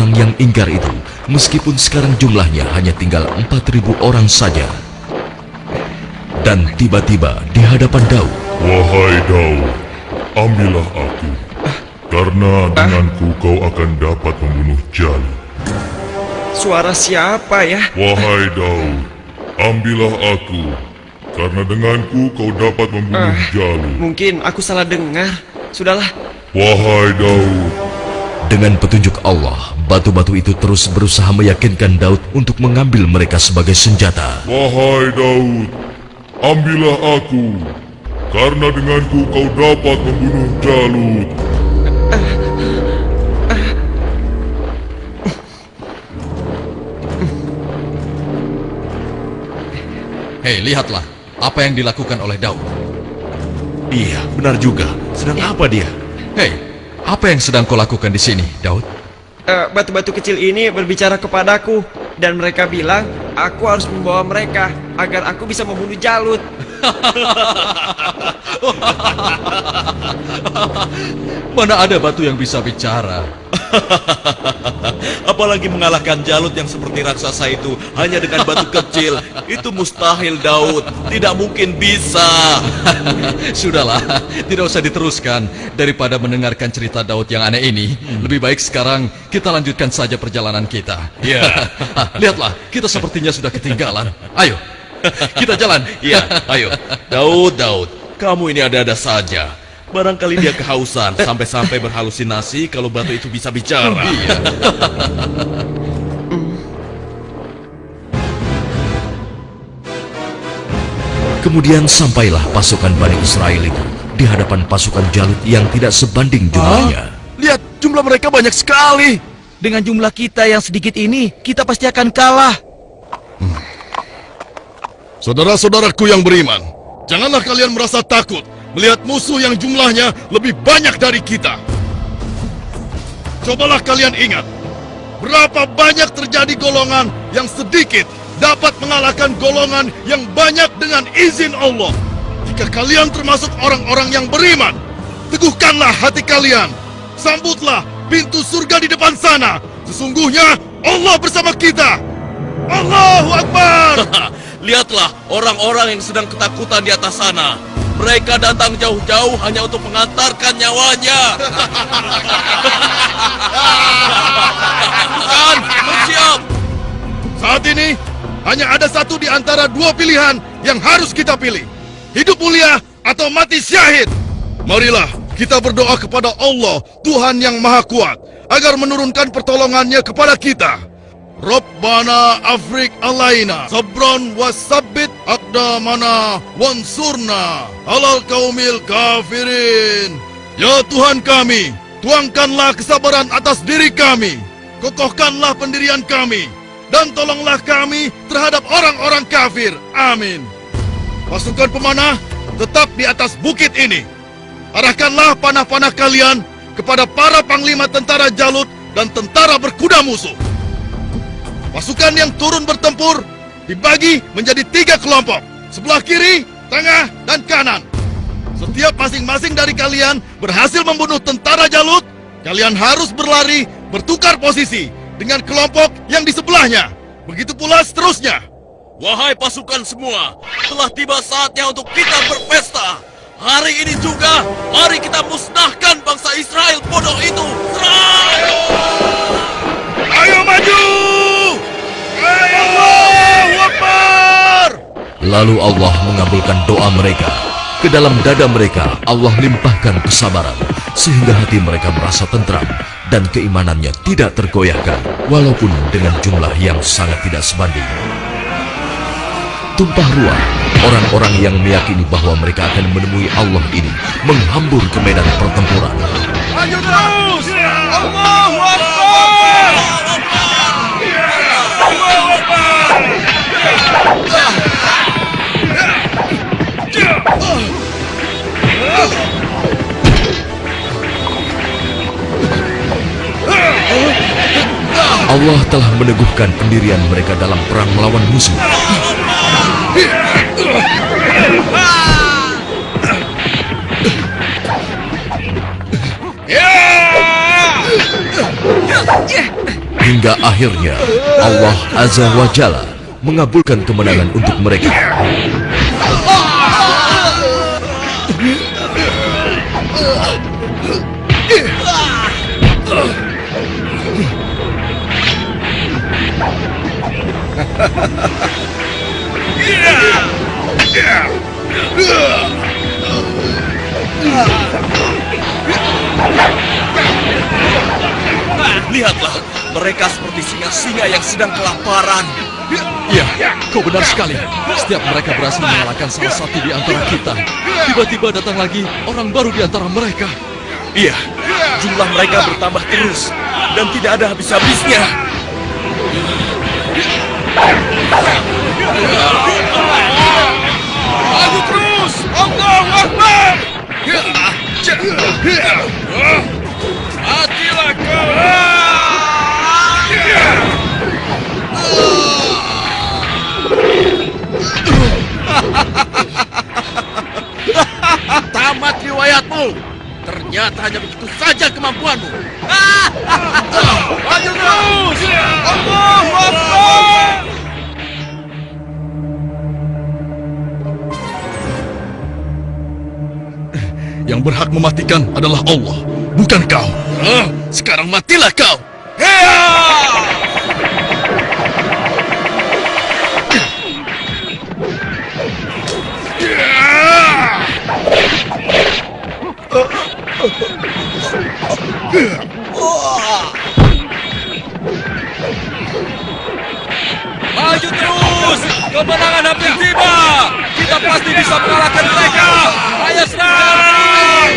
orang yang ingkar itu, meskipun sekarang jumlahnya hanya tinggal 4.000 orang saja. Dan tiba-tiba di hadapan Daud, "Wahai Daud, ambillah aku, karena denganku kau akan dapat membunuh Jalut." Suara siapa ya? "Wahai Daud, ambillah aku, karena denganku kau dapat membunuh Jalut." Mungkin aku salah dengar. Sudahlah. "Wahai Daud." Dengan petunjuk Allah, batu-batu itu terus berusaha meyakinkan Daud untuk mengambil mereka sebagai senjata. "Wahai Daud, ambillah aku, karena denganku kau dapat membunuh Jalut." Hei, lihatlah apa yang dilakukan oleh Daud. Iya, benar juga. Sedang apa dia? Hei, apa yang sedang kau lakukan di sini, Daud? Batu-batu kecil ini berbicara kepadaku, dan mereka bilang aku harus membawa mereka agar aku bisa membunuh Jalut. Mana ada batu yang bisa bicara? Apalagi mengalahkan Jalut yang seperti raksasa itu hanya dengan batu kecil. Itu mustahil, Daud. Tidak mungkin bisa. Sudahlah, tidak usah diteruskan. Daripada mendengarkan cerita Daud yang aneh ini, lebih baik sekarang kita lanjutkan saja perjalanan kita. Ya. Lihatlah, kita sepertinya sudah ketinggalan. Ayo, kita jalan. Ya, ayo. Daud, kamu ini ada-ada saja. Barangkali dia kehausan sampai-sampai berhalusinasi kalau batu itu bisa bicara. Iya. Kemudian sampailah pasukan Bani Israel itu di hadapan pasukan Jalut yang tidak sebanding jumlahnya. Lihat, jumlah mereka banyak sekali. Dengan jumlah kita yang sedikit ini, kita pasti akan kalah. Saudara-saudaraku yang beriman, janganlah kalian merasa takut melihat musuh yang jumlahnya lebih banyak dari kita. Cobalah kalian ingat, berapa banyak terjadi golongan yang sedikit dapat mengalahkan golongan yang banyak dengan izin Allah. Jika kalian termasuk orang-orang yang beriman, teguhkanlah hati kalian. Sambutlah pintu surga di depan sana. Sesungguhnya Allah bersama kita. Allahu Akbar. Lihatlah orang-orang yang sedang ketakutan di atas sana. Mereka datang jauh-jauh hanya untuk mengantarkan nyawanya. Kan, bersiap. Saat ini hanya ada satu di antara dua pilihan yang harus kita pilih. Hidup mulia atau mati syahid. Marilah kita berdoa kepada Allah, Tuhan yang Maha Kuat, agar menurunkan pertolongannya kepada kita. Rabbana afrik alaina sabran wasabbit aqdamana wansurna alal kaumil kafirin. Ya Tuhan kami, tuangkanlah kesabaran atas diri kami, kokohkanlah pendirian kami, dan tolonglah kami terhadap orang-orang kafir. Amin. Pasukan pemanah tetap di atas bukit ini. Arahkanlah panah-panah kalian kepada para panglima tentara Jalut dan tentara berkuda musuh. Pasukan yang turun bertempur dibagi menjadi 3 kelompok, sebelah kiri, tengah, dan kanan. Setiap masing-masing dari kalian berhasil membunuh tentara Jalut, kalian harus berlari bertukar posisi dengan kelompok yang di sebelahnya. Begitu pula seterusnya. Wahai pasukan semua, telah tiba saatnya untuk kita berpesta. Hari ini juga, mari kita musnahkan bangsa Israel bodoh itu. Serang! Ayo maju! Allahu Akbar! Lalu Allah mengabulkan doa mereka. Ke dalam dada mereka Allah limpahkan kesabaran, sehingga hati mereka merasa tentram dan keimanannya tidak tergoyahkan, walaupun dengan jumlah yang sangat tidak sebanding. Tumpah ruah, orang-orang yang meyakini bahwa mereka akan menemui Allah ini menghambur ke medan pertempuran. Maju terus! Allahu Akbar! Allahu Akbar! Allah telah meneguhkan pendirian mereka dalam perang melawan musuh. Hingga akhirnya Allah Azza wa Jalla mengabulkan kemenangan untuk mereka. Lihatlah, mereka seperti singa-singa yang sedang kelaparan. Iya, kau benar sekali. Setiap mereka berhasil mengalahkan salah satu di antara kita, tiba-tiba datang lagi orang baru di antara mereka. Iya, jumlah mereka bertambah terus dan tidak ada habis-habisnya. Maju terus! Allahu Akbar! Matilah kau! Tamat riwayatmu. Ternyata hanya begitu saja kemampuanmu. Maju terus! Allahu Akbar! Yang berhak mematikan adalah Allah, bukan kau. Sekarang matilah kau. Maju terus! Kemenangan hampir tiba! Kita pasti bisa mengalahkan mereka! Ayo serang!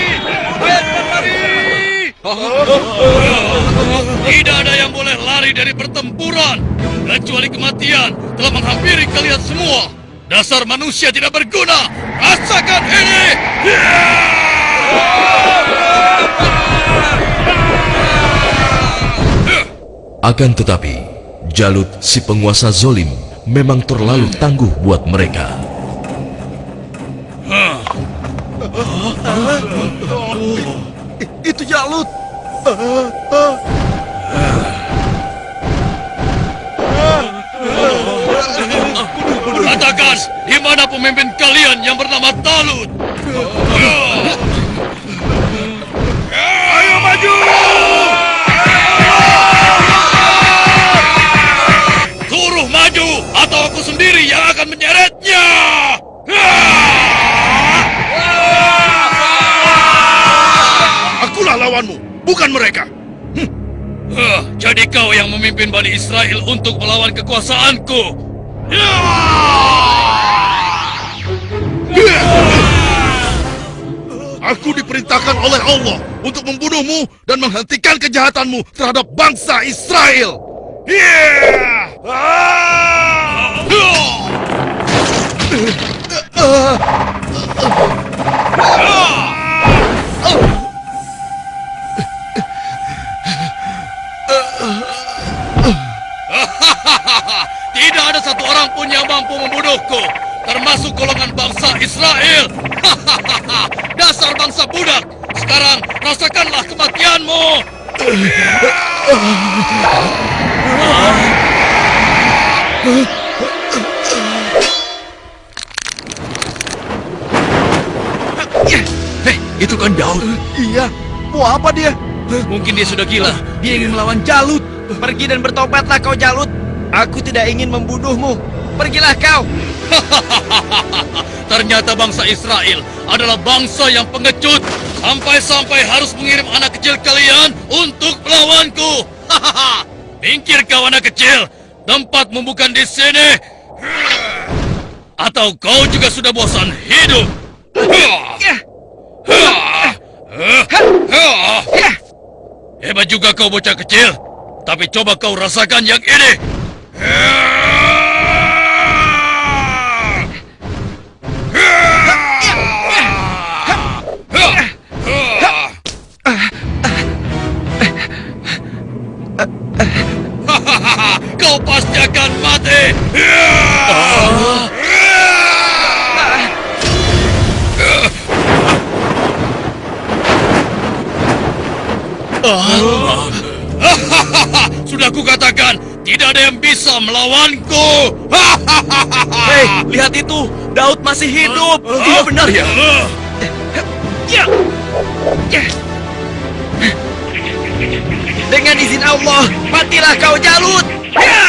Ayo lari! Tidak ada yang boleh lari dari pertempuran, kecuali kematian telah menghampiri kalian semua. Dasar manusia tidak berguna. Rasakan ini! Akan tetapi, Jalut si penguasa zolim memang terlalu tangguh buat mereka. Itu Jalut. Katakan, di mana pemimpin kalian yang bernama Talut? Ayo maju! Suruh maju, atau aku sendiri yang akan menyeretnya! Akulah lawanmu, bukan mereka. Jadi kau yang memimpin Bani Israel untuk melawan kekuasaanku. Aku diperintahkan oleh Allah untuk membunuhmu dan menghentikan kejahatanmu terhadap bangsa Israel. Tidak ada satu orang pun yang mampu membunuhku, termasuk golongan bangsa Israel. Dasar bangsa budak. Sekarang rasakanlah kematianmu. Hei, itu kan Daud. Iya, mau apa dia? Mungkin dia sudah gila. Dia ingin melawan Jalut. Pergi dan bertobatlah kau Jalut. Aku tidak ingin membunuhmu. Pergilah kau. Ternyata bangsa Israel adalah bangsa yang pengecut. Sampai-sampai harus mengirim anak kecil kalian untuk melawanku. Minggir kau anak kecil. Tempatmu bukan di sini. Atau kau juga sudah bosan hidup? Hebat juga kau bocah kecil. Tapi coba kau rasakan yang ini. Kau pasti akan mati. sudah kukatakan, tidak ada yang bisa melawanku. Hei, lihat itu! Daud masih hidup! Iya benar ya? Ya. Ya. Dengan izin Allah, matilah kau Jalut. Ya.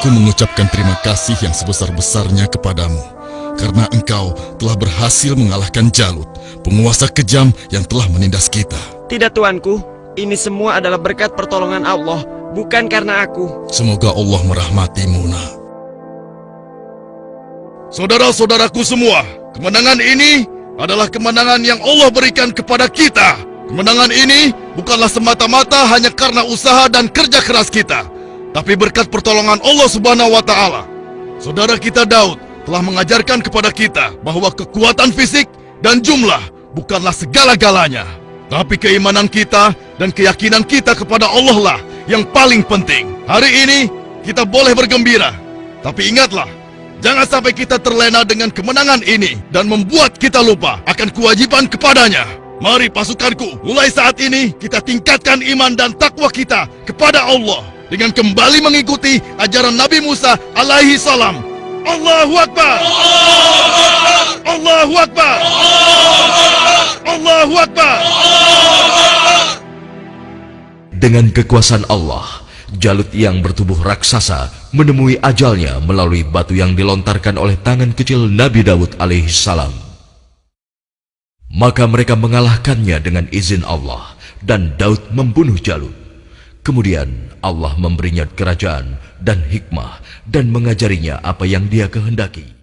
Aku mengucapkan terima kasih yang sebesar-besarnya kepadamu, karena engkau telah berhasil mengalahkan Jalut, penguasa kejam yang telah menindas kita. Tidak tuanku, ini semua adalah berkat pertolongan Allah, bukan karena aku. Semoga Allah merahmatimu, nak. Saudara-saudaraku semua, kemenangan ini adalah kemenangan yang Allah berikan kepada kita. Kemenangan ini bukanlah semata-mata hanya karena usaha dan kerja keras kita, tapi berkat pertolongan Allah Subhanahu wa Ta'ala. Saudara kita Daud telah mengajarkan kepada kita bahwa kekuatan fisik dan jumlah bukanlah segala-galanya, tapi keimanan kita dan keyakinan kita kepada Allah lah yang paling penting. Hari ini kita boleh bergembira, tapi ingatlah, jangan sampai kita terlena dengan kemenangan ini dan membuat kita lupa akan kewajiban kepadanya. Mari pasukanku, mulai saat ini kita tingkatkan iman dan takwa kita kepada Allah dengan kembali mengikuti ajaran Nabi Musa alaihi salam. Allahu Akbar! Allahu Akbar! Allahu Akbar! Dengan kekuasaan Allah, Jalut yang bertubuh raksasa menemui ajalnya melalui batu yang dilontarkan oleh tangan kecil Nabi Daud alaihi salam. Maka mereka mengalahkannya dengan izin Allah, dan Daud membunuh Jalut. Kemudian Allah memberinya kerajaan dan hikmah dan mengajarinya apa yang Dia kehendaki.